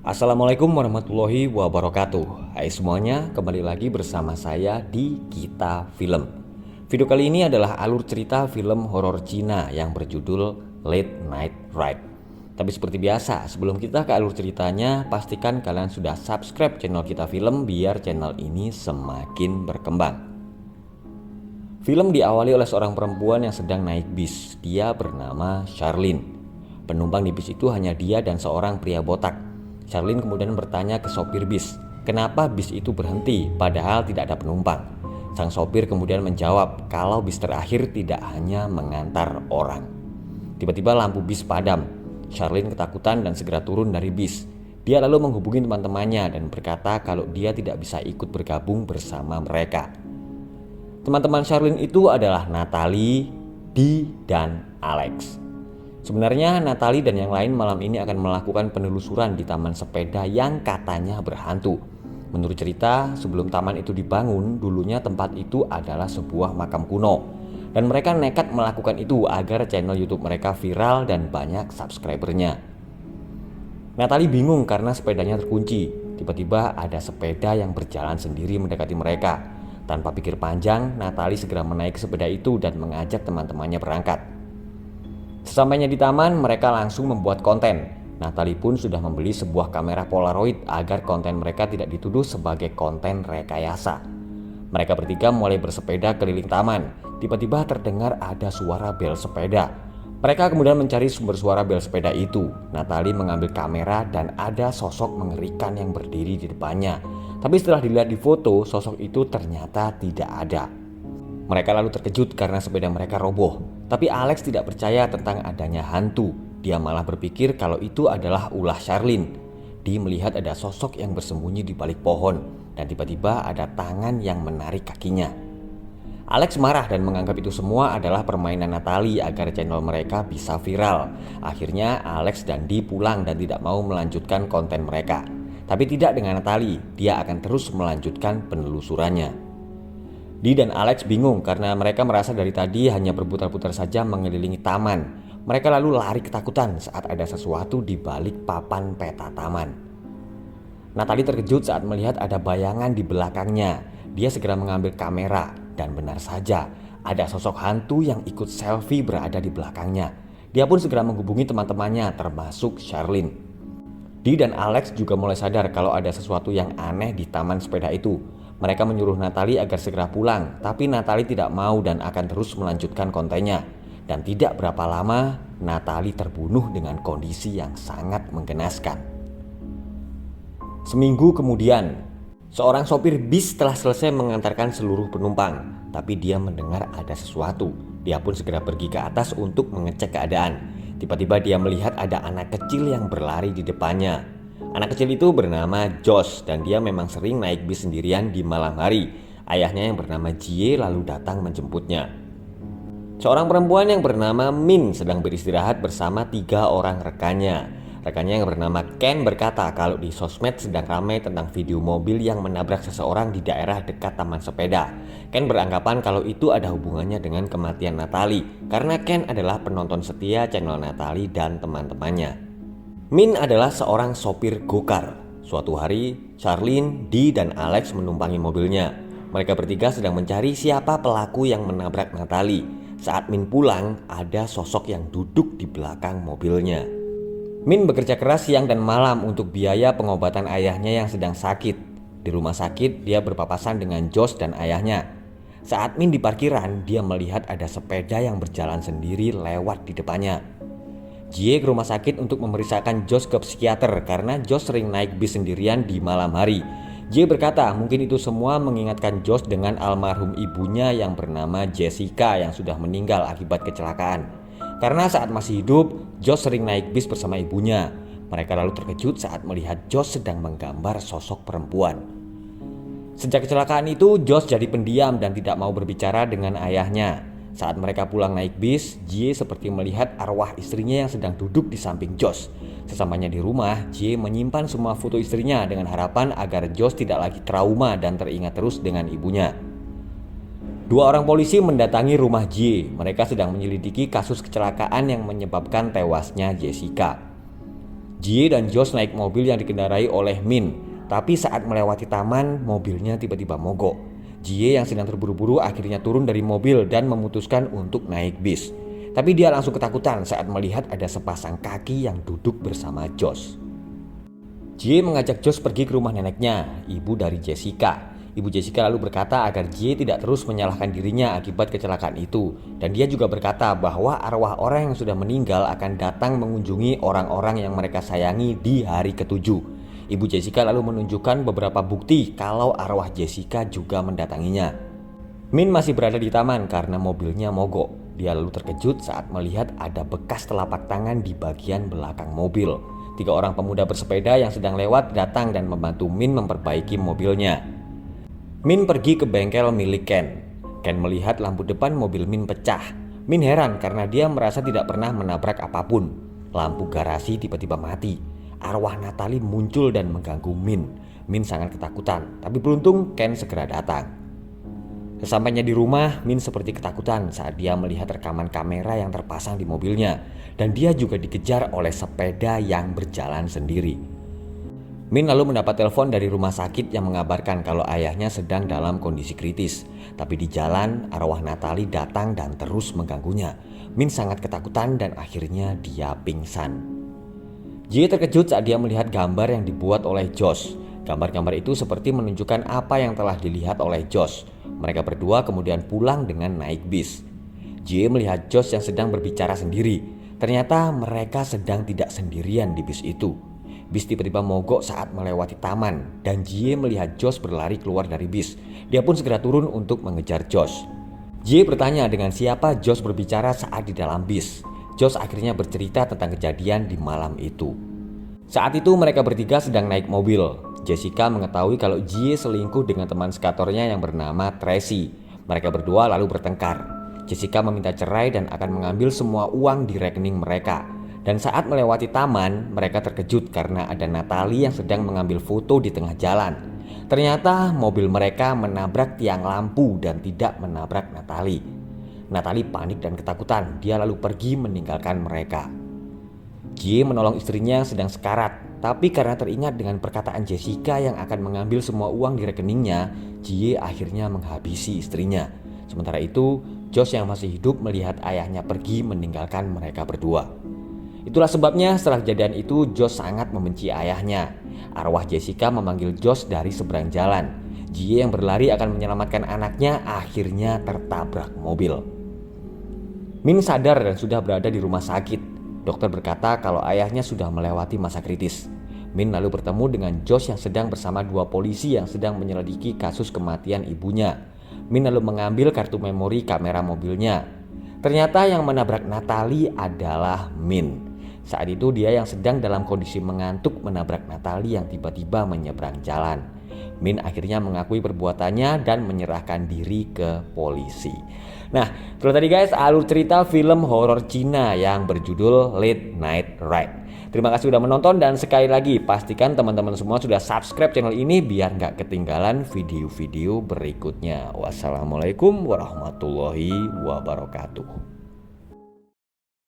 Assalamualaikum warahmatullahi wabarakatuh. Hai semuanya, kembali lagi bersama saya di Kita Film. Video kali ini adalah alur cerita film horor Cina yang berjudul Late Night Ride. Tapi seperti biasa, sebelum kita ke alur ceritanya, pastikan kalian sudah subscribe channel Kita Film biar channel ini semakin berkembang. Film diawali oleh seorang perempuan yang sedang naik bis. Dia bernama Charlene. Penumpang di bis itu hanya dia dan seorang pria botak. Charlene kemudian bertanya ke sopir bis, kenapa bis itu berhenti padahal tidak ada penumpang. Sang sopir kemudian menjawab kalau bis terakhir tidak hanya mengantar orang. Tiba-tiba lampu bis padam. Charlene ketakutan dan segera turun dari bis. Dia lalu menghubungi teman-temannya dan berkata kalau dia tidak bisa ikut bergabung bersama mereka. Teman-teman Charlene itu adalah Natalie, Dee, dan Alex. Sebenarnya Natalie dan yang lain malam ini akan melakukan penelusuran di taman sepeda yang katanya berhantu. Menurut cerita, sebelum taman itu dibangun, dulunya tempat itu adalah sebuah makam kuno. Dan mereka nekat melakukan itu agar channel YouTube mereka viral dan banyak subscribernya. Natalie bingung karena sepedanya terkunci. Tiba-tiba ada sepeda yang berjalan sendiri mendekati mereka. Tanpa pikir panjang, Natalie segera menaiki sepeda itu dan mengajak teman-temannya berangkat. Sesampainya di taman, mereka langsung membuat konten. Natalie pun sudah membeli sebuah kamera Polaroid agar konten mereka tidak dituduh sebagai konten rekayasa. Mereka bertiga mulai bersepeda keliling taman. Tiba-tiba terdengar ada suara bel sepeda. Mereka kemudian mencari sumber suara bel sepeda itu. Natalie mengambil kamera dan ada sosok mengerikan yang berdiri di depannya. Tapi setelah dilihat di foto, sosok itu ternyata tidak ada. Mereka lalu terkejut karena sepeda mereka roboh. Tapi Alex tidak percaya tentang adanya hantu. Dia malah berpikir kalau itu adalah ulah Charlene. Dia melihat ada sosok yang bersembunyi di balik pohon. Dan tiba-tiba ada tangan yang menarik kakinya. Alex marah dan menganggap itu semua adalah permainan Natalie agar channel mereka bisa viral. Akhirnya Alex dan Dee pulang dan tidak mau melanjutkan konten mereka. Tapi tidak dengan Natalie. Dia akan terus melanjutkan penelusurannya. Dee dan Alex bingung karena mereka merasa dari tadi hanya berputar-putar saja mengelilingi taman. Mereka lalu lari ketakutan saat ada sesuatu di balik papan peta taman. Natalie terkejut saat melihat ada bayangan di belakangnya. Dia segera mengambil kamera dan benar saja ada sosok hantu yang ikut selfie berada di belakangnya. Dia pun segera menghubungi teman-temannya termasuk Charlene. Dee dan Alex juga mulai sadar kalau ada sesuatu yang aneh di taman sepeda itu. Mereka menyuruh Natalie agar segera pulang, tapi Natalie tidak mau dan akan terus melanjutkan kontennya. Dan tidak berapa lama, Natalie terbunuh dengan kondisi yang sangat menggenaskan. Seminggu kemudian, seorang sopir bis telah selesai mengantarkan seluruh penumpang, tapi dia mendengar ada sesuatu. Dia pun segera pergi ke atas untuk mengecek keadaan. Tiba-tiba dia melihat ada anak kecil yang berlari di depannya. Anak kecil itu bernama Josh dan dia memang sering naik bis sendirian di malam hari. Ayahnya yang bernama Jie lalu datang menjemputnya. Seorang perempuan yang bernama Min sedang beristirahat bersama 3 orang rekannya. Rekannya yang bernama Ken berkata kalau di sosmed sedang ramai tentang video mobil yang menabrak seseorang di daerah dekat taman sepeda. Ken beranggapan kalau itu ada hubungannya dengan kematian Natalie karena Ken adalah penonton setia channel Natalie dan teman-temannya. Min adalah seorang sopir gokar. Suatu hari, Charlene, Dee, dan Alex menumpangi mobilnya. Mereka bertiga sedang mencari siapa pelaku yang menabrak Natalie. Saat Min pulang, ada sosok yang duduk di belakang mobilnya. Min bekerja keras siang dan malam untuk biaya pengobatan ayahnya yang sedang sakit. Di rumah sakit, dia berpapasan dengan Josh dan ayahnya. Saat Min di parkiran, dia melihat ada sepeda yang berjalan sendiri lewat di depannya. Jie ke rumah sakit untuk memeriksakan Josh ke psikiater karena Josh sering naik bis sendirian di malam hari. Jie berkata mungkin itu semua mengingatkan Josh dengan almarhum ibunya yang bernama Jessica yang sudah meninggal akibat kecelakaan. Karena saat masih hidup, Josh sering naik bis bersama ibunya. Mereka lalu terkejut saat melihat Josh sedang menggambar sosok perempuan. Sejak kecelakaan itu, Josh jadi pendiam dan tidak mau berbicara dengan ayahnya. Saat mereka pulang naik bis, Jie seperti melihat arwah istrinya yang sedang duduk di samping Josh. Sesampainya di rumah, Jie menyimpan semua foto istrinya dengan harapan agar Josh tidak lagi trauma dan teringat terus dengan ibunya. 2 orang polisi mendatangi rumah Jie. Mereka sedang menyelidiki kasus kecelakaan yang menyebabkan tewasnya Jessica. Jie dan Josh naik mobil yang dikendarai oleh Min. Tapi saat melewati taman, mobilnya tiba-tiba mogok. Jie yang sedang terburu-buru akhirnya turun dari mobil dan memutuskan untuk naik bis. Tapi dia langsung ketakutan saat melihat ada sepasang kaki yang duduk bersama Josh. Jie mengajak Josh pergi ke rumah neneknya, ibu dari Jessica. Ibu Jessica lalu berkata agar Jie tidak terus menyalahkan dirinya akibat kecelakaan itu. Dan dia juga berkata bahwa arwah orang yang sudah meninggal akan datang mengunjungi orang-orang yang mereka sayangi di hari ketujuh. Ibu Jessica lalu menunjukkan beberapa bukti kalau arwah Jessica juga mendatanginya. Min masih berada di taman karena mobilnya mogok. Dia lalu terkejut saat melihat ada bekas telapak tangan di bagian belakang mobil. 3 orang pemuda bersepeda yang sedang lewat datang dan membantu Min memperbaiki mobilnya. Min pergi ke bengkel milik Ken. Ken melihat lampu depan mobil Min pecah. Min heran karena dia merasa tidak pernah menabrak apapun. Lampu garasi tiba-tiba mati. Arwah Natalie muncul dan mengganggu Min. Min sangat ketakutan, tapi beruntung Ken segera datang. Sesampainya di rumah, Min seperti ketakutan saat dia melihat rekaman kamera yang terpasang di mobilnya. Dan dia juga dikejar oleh sepeda yang berjalan sendiri. Min lalu mendapat telepon dari rumah sakit yang mengabarkan kalau ayahnya sedang dalam kondisi kritis. Tapi di jalan, arwah Natalie datang dan terus mengganggunya. Min sangat ketakutan dan akhirnya dia pingsan. Jie terkejut saat dia melihat gambar yang dibuat oleh Josh. Gambar-gambar itu seperti menunjukkan apa yang telah dilihat oleh Josh. Mereka berdua kemudian pulang dengan naik bis. Jie melihat Josh yang sedang berbicara sendiri. Ternyata mereka sedang tidak sendirian di bis itu. Bis tiba-tiba mogok saat melewati taman dan Jie melihat Josh berlari keluar dari bis. Dia pun segera turun untuk mengejar Josh. Jie bertanya dengan siapa Josh berbicara saat di dalam bis. Josh akhirnya bercerita tentang kejadian di malam itu. Saat itu mereka bertiga sedang naik mobil. Jessica mengetahui kalau Jie selingkuh dengan teman sekantornya yang bernama Tracy. Mereka berdua lalu bertengkar. Jessica meminta cerai dan akan mengambil semua uang di rekening mereka. Dan saat melewati taman, mereka terkejut karena ada Natalie yang sedang mengambil foto di tengah jalan. Ternyata mobil mereka menabrak tiang lampu dan tidak menabrak Natalie. Natalie panik dan ketakutan. Dia lalu pergi meninggalkan mereka. Jie menolong istrinya yang sedang sekarat. Tapi karena teringat dengan perkataan Jessica yang akan mengambil semua uang di rekeningnya, Jie akhirnya menghabisi istrinya. Sementara itu, Josh yang masih hidup melihat ayahnya pergi meninggalkan mereka berdua. Itulah sebabnya setelah kejadian itu Josh sangat membenci ayahnya. Arwah Jessica memanggil Josh dari seberang jalan. Jie yang berlari akan menyelamatkan anaknya akhirnya tertabrak mobil. Min sadar dan sudah berada di rumah sakit. Dokter berkata kalau ayahnya sudah melewati masa kritis. Min lalu bertemu dengan Josh yang sedang bersama 2 polisi yang sedang menyelidiki kasus kematian ibunya. Min lalu mengambil kartu memori kamera mobilnya. Ternyata yang menabrak Natalie adalah Min. Saat itu dia yang sedang dalam kondisi mengantuk menabrak Natalie yang tiba-tiba menyeberang jalan. Min akhirnya mengakui perbuatannya dan menyerahkan diri ke polisi. Nah, itu tadi guys alur cerita film horor Cina yang berjudul Late Night Ride. Terima kasih sudah menonton dan sekali lagi pastikan teman-teman semua sudah subscribe channel ini biar nggak ketinggalan video-video berikutnya. Wassalamualaikum warahmatullahi wabarakatuh.